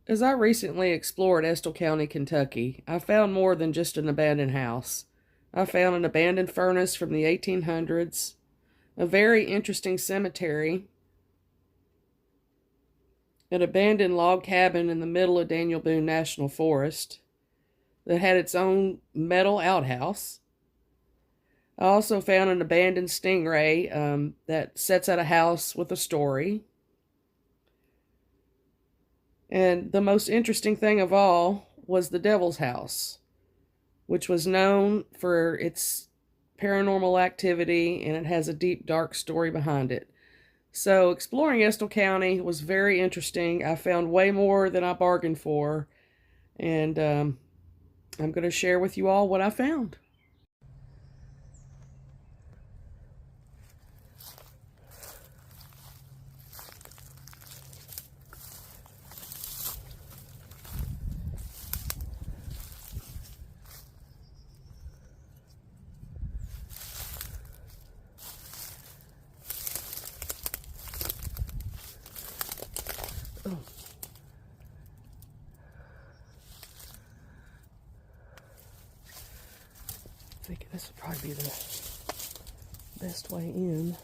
As I recently explored Estill County, Kentucky, I found more than just an abandoned house. I found an abandoned furnace from the 1800s, a very interesting cemetery, an abandoned log cabin in the middle of Daniel Boone National Forest that had its own metal outhouse. I also found an abandoned stingray that sets at a house with a story. And the most interesting thing of all was the Devil's House, which was known for its paranormal activity, and it has a deep, dark story behind it. So exploring Estill County was very interesting. I found way more than I bargained for, and I'm going to share with you all what I found. Oh. I think this would probably be the best way in.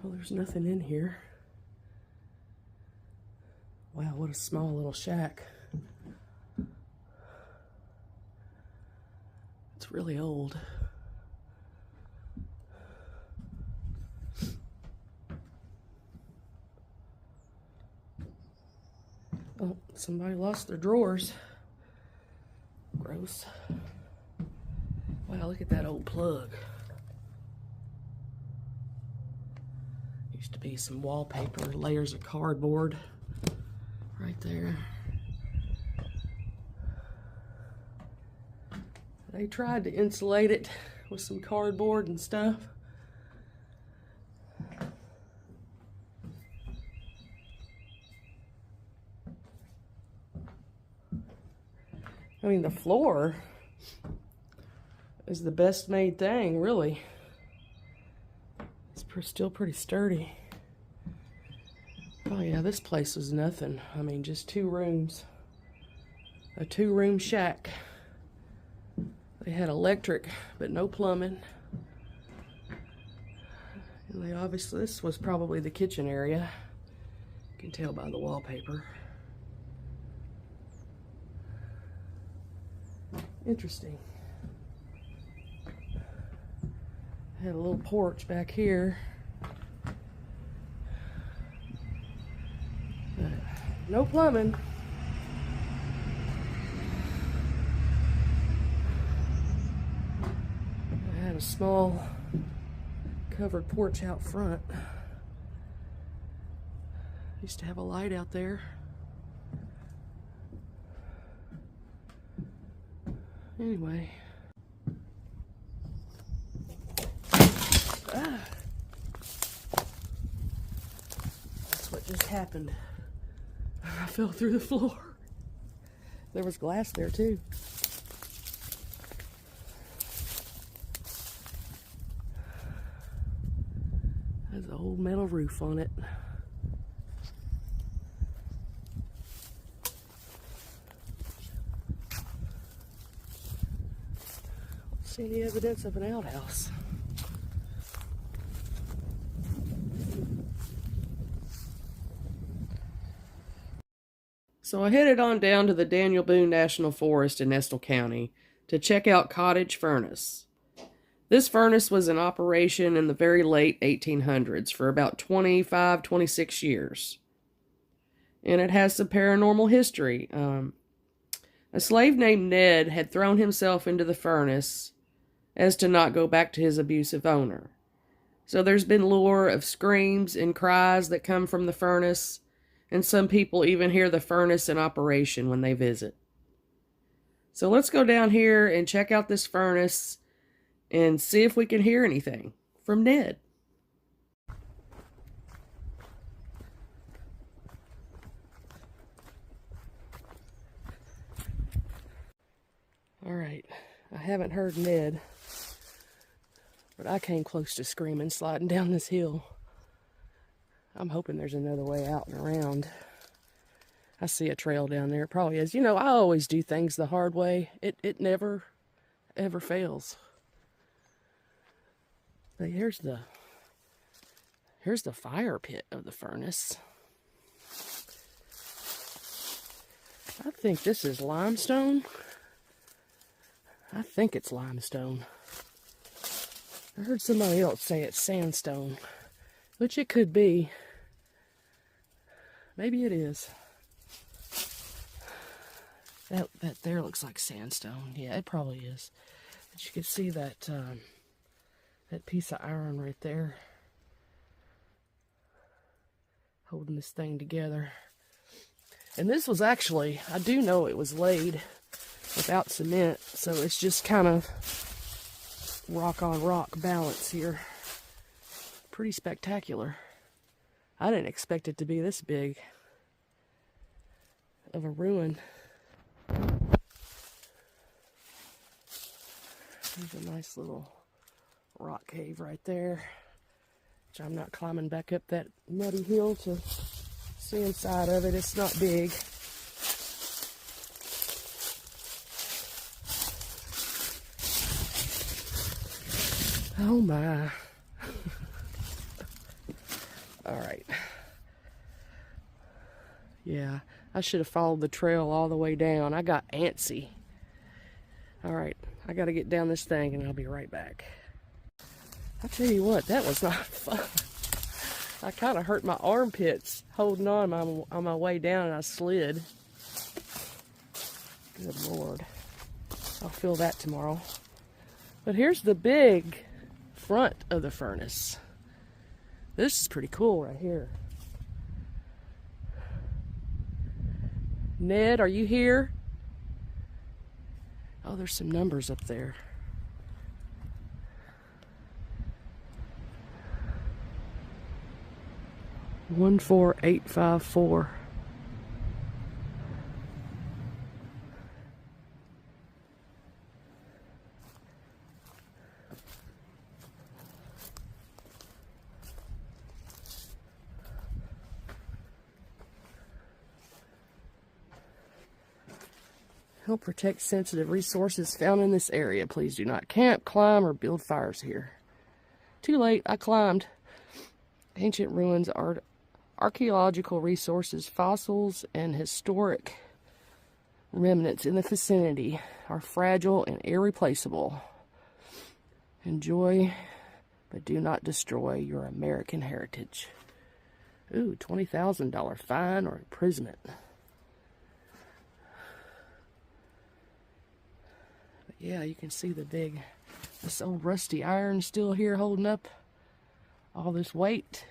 Well, there's nothing in here. Wow, what a small little shack. It's really old. Oh, somebody lost their drawers. Gross. Wow, look at that old plug. Used to be some wallpaper, layers of cardboard right there. They tried to insulate it with some cardboard and stuff. I mean, the floor is the best made thing, really. It's still pretty sturdy. Oh yeah, this place was nothing. I mean, just 2 rooms. A 2-room shack. They had electric, but no plumbing. And they obviously, this was probably the kitchen area. You can tell by the wallpaper. Interesting. Had a little porch back here. But no plumbing. I had a small covered porch out front. Used to have a light out there. Anyway. That's what just happened. I fell through the floor. There was glass there too. There's an old metal roof on it. Don't see any evidence of an outhouse. So I headed on down to the Daniel Boone National Forest in Estill County to check out Cottage Furnace. This furnace was in operation in the very late 1800s for about 25, 26 years. And it has some paranormal history. A slave named Ned had thrown himself into the furnace as to not go back to his abusive owner. So there's been lore of screams and cries that come from the furnace, and some people even hear the furnace in operation when they visit. So let's go down here and check out this furnace and see if we can hear anything from Ned. All right, I haven't heard Ned, but I came close to screaming sliding down this hill. I'm hoping there's another way out and around. I see a trail down there. It probably is. You know, I always do things the hard way. It never, ever fails. But here's the fire pit of the furnace. I think this is limestone. I think it's limestone. I heard somebody else say it's sandstone, which it could be. Maybe it is. That there looks like sandstone. Yeah, it probably is. But you can see that that piece of iron right there holding this thing together. And this was actually, I do know it was laid without cement, so it's just kind of rock on rock balance here. Pretty spectacular. I didn't expect it to be this big of a ruin. There's a nice little rock cave right there, which I'm not climbing back up that muddy hill to see inside of it. It's not big. Oh my. All right. Yeah, I should have followed the trail all the way down. I got antsy. All right, I got to get down this thing and I'll be right back. I'll tell you what, that was not fun. I kind of hurt my armpits holding on my way down, and I slid. Good Lord. I'll feel that tomorrow. But here's the big front of the furnace. This is pretty cool right here. Ned, are you here? Oh, there's some numbers up there. One 14854. Help protect sensitive resources found in this area. Please do not camp, climb, or build fires here. Too late, I climbed. Ancient ruins, archaeological resources, fossils, and historic remnants in the vicinity are fragile and irreplaceable. Enjoy, but do not destroy your American heritage. Ooh, $20,000 fine or imprisonment. Yeah, you can see this old rusty iron still here holding up all this weight.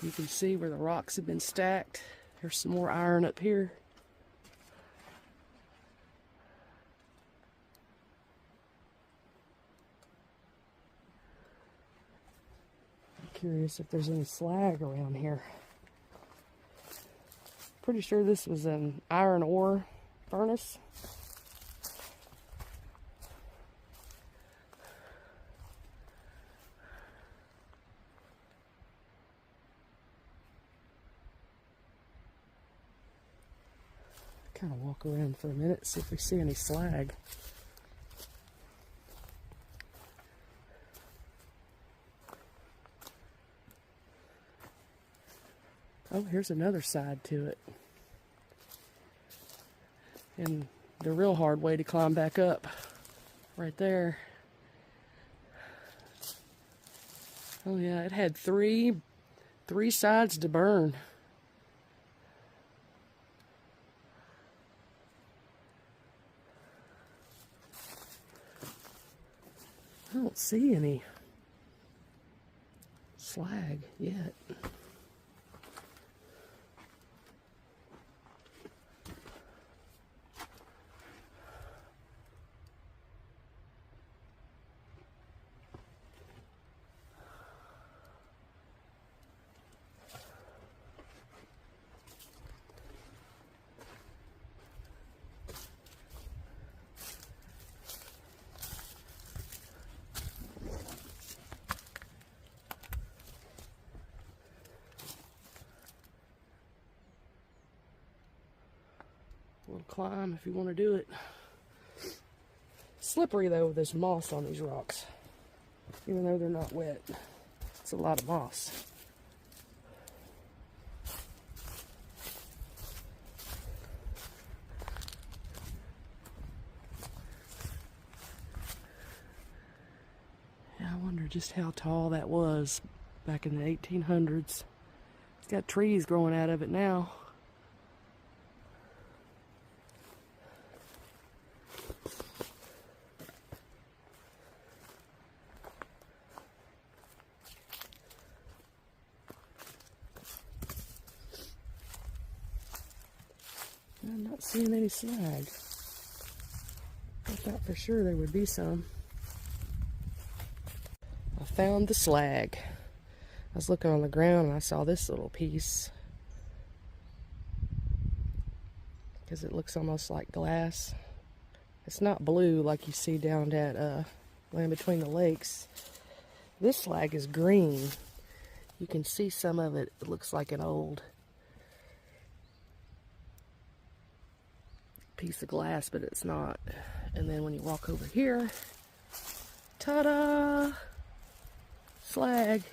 You can see where the rocks have been stacked. There's some more iron up here. I'm curious if there's any slag around here. Pretty sure this was an iron ore furnace. Kind of walk around for a minute, see if we see any slag. Oh, here's another side to it. And the real hard way to climb back up, right there. Oh yeah, it had three sides to burn. I don't see any slag yet. a little climb if you want to do it. Slippery though, there's moss on these rocks. Even though they're not wet. It's a lot of moss. Yeah, I wonder just how tall that was back in the 1800s. It's got trees growing out of it now. I'm not seeing any slag. I thought for sure there would be some. I found the slag. I was looking on the ground and I saw this little piece. Because it looks almost like glass. It's not blue like you see down at Land Between the Lakes. This slag is green. You can see some of it. It looks like an old piece of glass, but it's not. And then when you walk over here, ta-da! Slag.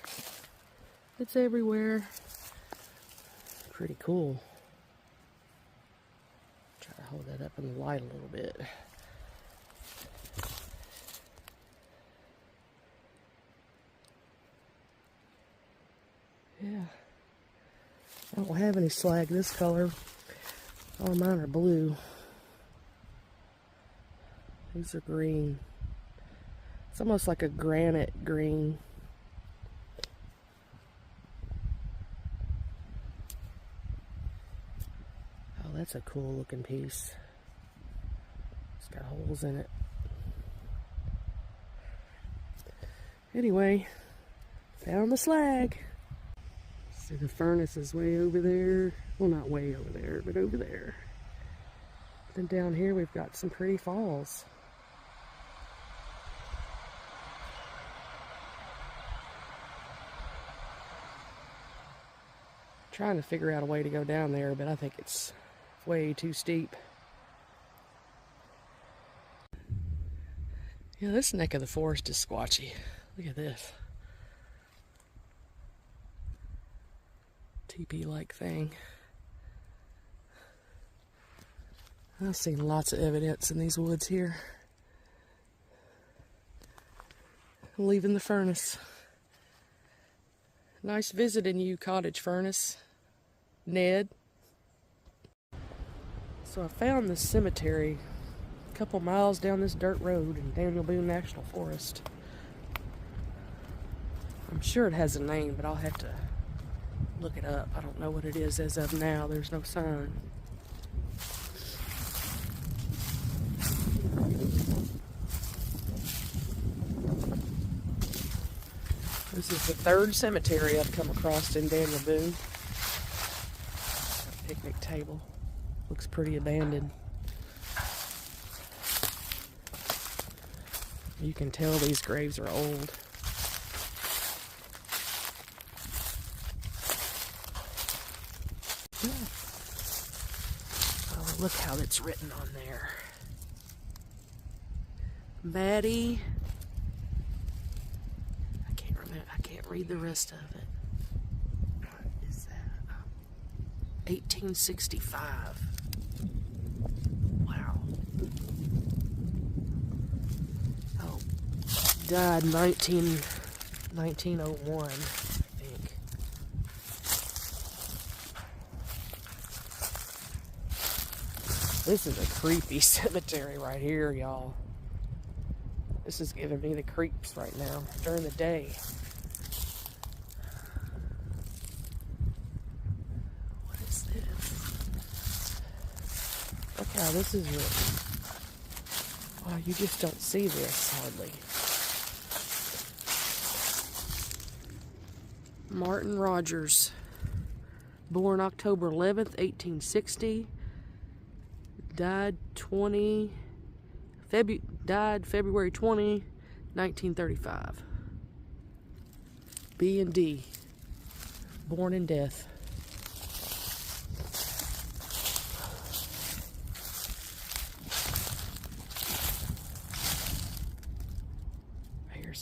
It's everywhere. Pretty cool. Try to hold that up in the light a little bit. Yeah. I don't have any slag this color. All mine are blue. These are green. It's almost like a granite green. Oh, that's a cool looking piece. It's got holes in it. Anyway, found the slag. See, the furnace is way over there. Well, not way over there, but over there. Then down here we've got some pretty falls. Trying to figure out a way to go down there, but I think it's way too steep. Yeah, this neck of the forest is squatchy. Look at this. Teepee-like thing. I've seen lots of evidence in these woods here. I'm leaving the furnace. Nice visiting you, Cottage Furnace. Ned. So I found this cemetery a couple miles down this dirt road in Daniel Boone National Forest. I'm sure it has a name, but I'll have to look it up. I don't know what it is as of now. There's no sign. This is the third cemetery I've come across in Daniel Boone. Picnic table. Looks pretty abandoned. You can tell these graves are old. Oh, look how it's written on there. Maddie. I can't remember. I can't read the rest of it. 1865. Wow. Oh, died 1901, I think. This is a creepy cemetery right here, y'all. This is giving me the creeps right now during the day. Look how this is written. Wow, you just don't see this hardly. Martin Rogers, born October 11th, 1860, died February 20, 1935. B and D, born and death.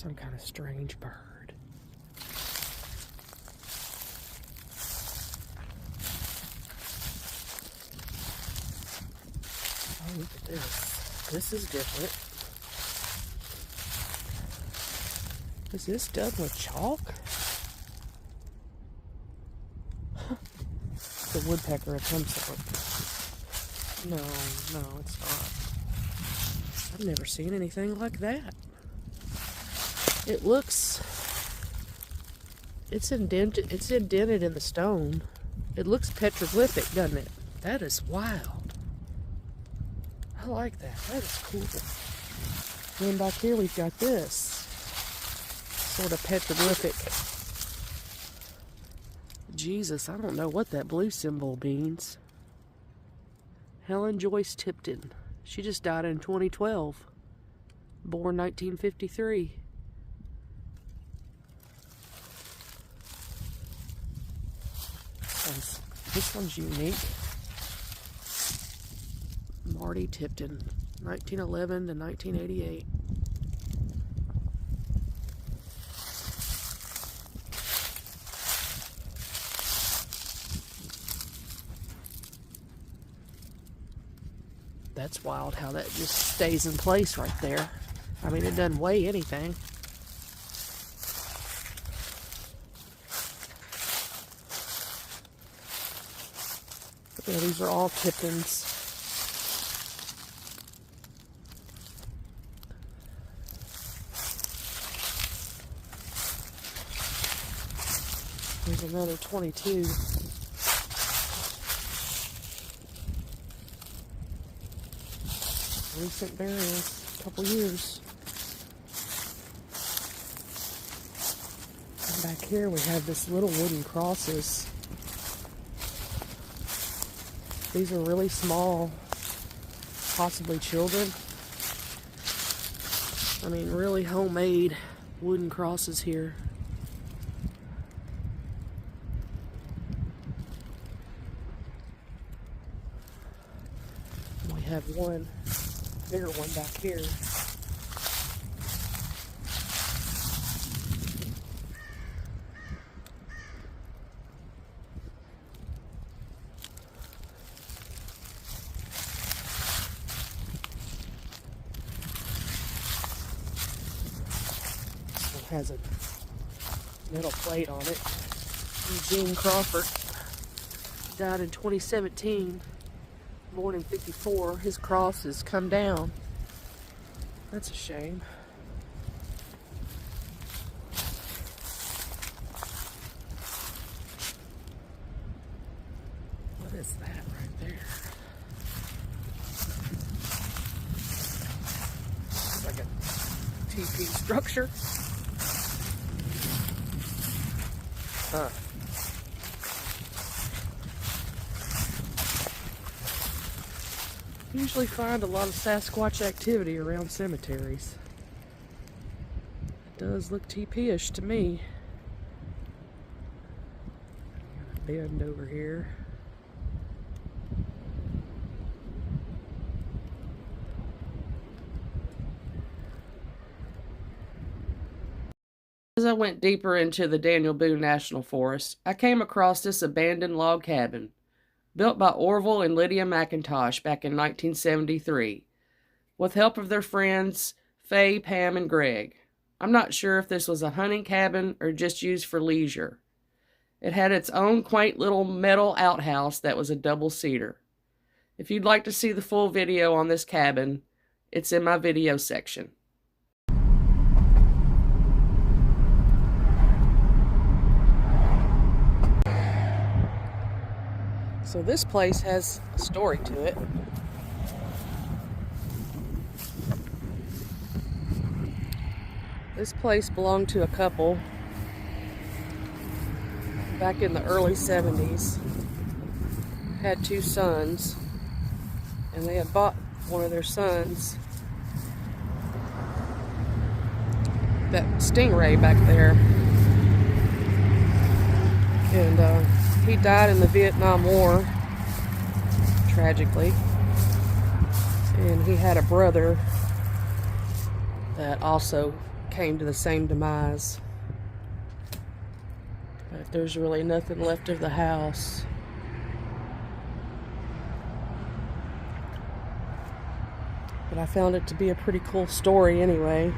Some kind of strange bird. Oh, look at this. This is different. Is this done with chalk? The woodpecker of some sort. No, it's not. I've never seen anything like that. It looks... It's indented in the stone. It looks petroglyphic, doesn't it? That is wild. I like that. That is cool. And then back here we've got this sort of petroglyphic. Jesus, I don't know what that blue symbol means. Helen Joyce Tipton. She just died in 2012. Born 1953. This one's unique. Marty Tipton, 1911 to 1988. That's wild how that just stays in place right there. I mean, it doesn't weigh anything. Yeah, these are all Tiptons. There's another 22. Recent burials, a couple years. And back here we have this little wooden crosses. These are really small, possibly children. I mean, really homemade wooden crosses here. We have one bigger one back here. Has a metal plate on it. Eugene Crawford died in 2017, born in 54. His cross has come down. That's a shame. What is that right there? It's like a TP structure. Huh. Usually find a lot of Sasquatch activity around cemeteries. It does look TP-ish to me. Bend over here. As I went deeper into the Daniel Boone National Forest, I came across this abandoned log cabin, built by Orville and Lydia McIntosh back in 1973, with help of their friends Faye, Pam, and Greg. I'm not sure if this was a hunting cabin or just used for leisure. It had its own quaint little metal outhouse that was a double-seater. If you'd like to see the full video on this cabin, it's in my video section. So this place has a story to it. This place belonged to a couple back in the early 70s. Had two sons, and they had bought one of their sons that Stingray back there. And he died in the Vietnam War, tragically. And he had a brother that also came to the same demise. But there's really nothing left of the house. But I found it to be a pretty cool story anyway.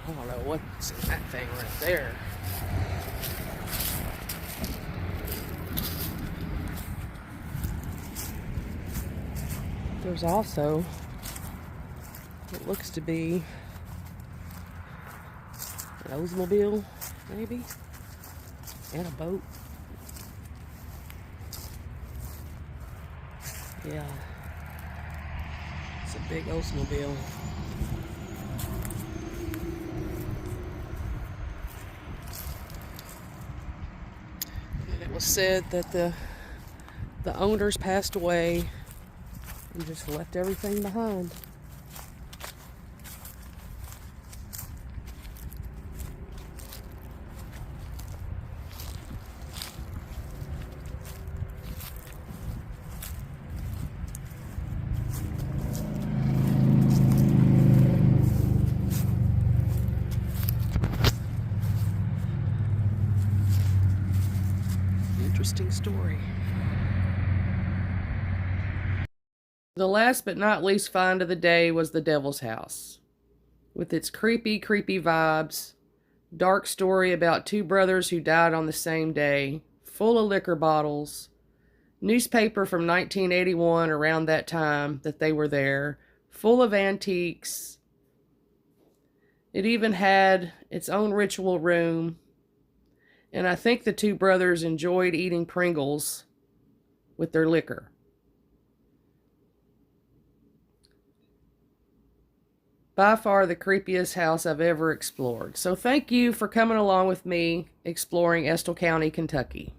I don't know what's in that thing right there. There's also what looks to be an Oldsmobile, maybe, and a boat. Yeah, it's a big Oldsmobile. And it was said that the owners passed away and just left everything behind. Interesting story. The last but not least find of the day was the Devil's House. With its creepy, creepy vibes, dark story about two brothers who died on the same day, full of liquor bottles, newspaper from 1981 around that time that they were there, full of antiques. It even had its own ritual room, and I think the two brothers enjoyed eating Pringles with their liquor. By far the creepiest house I've ever explored. So thank you for coming along with me exploring Estill County, Kentucky.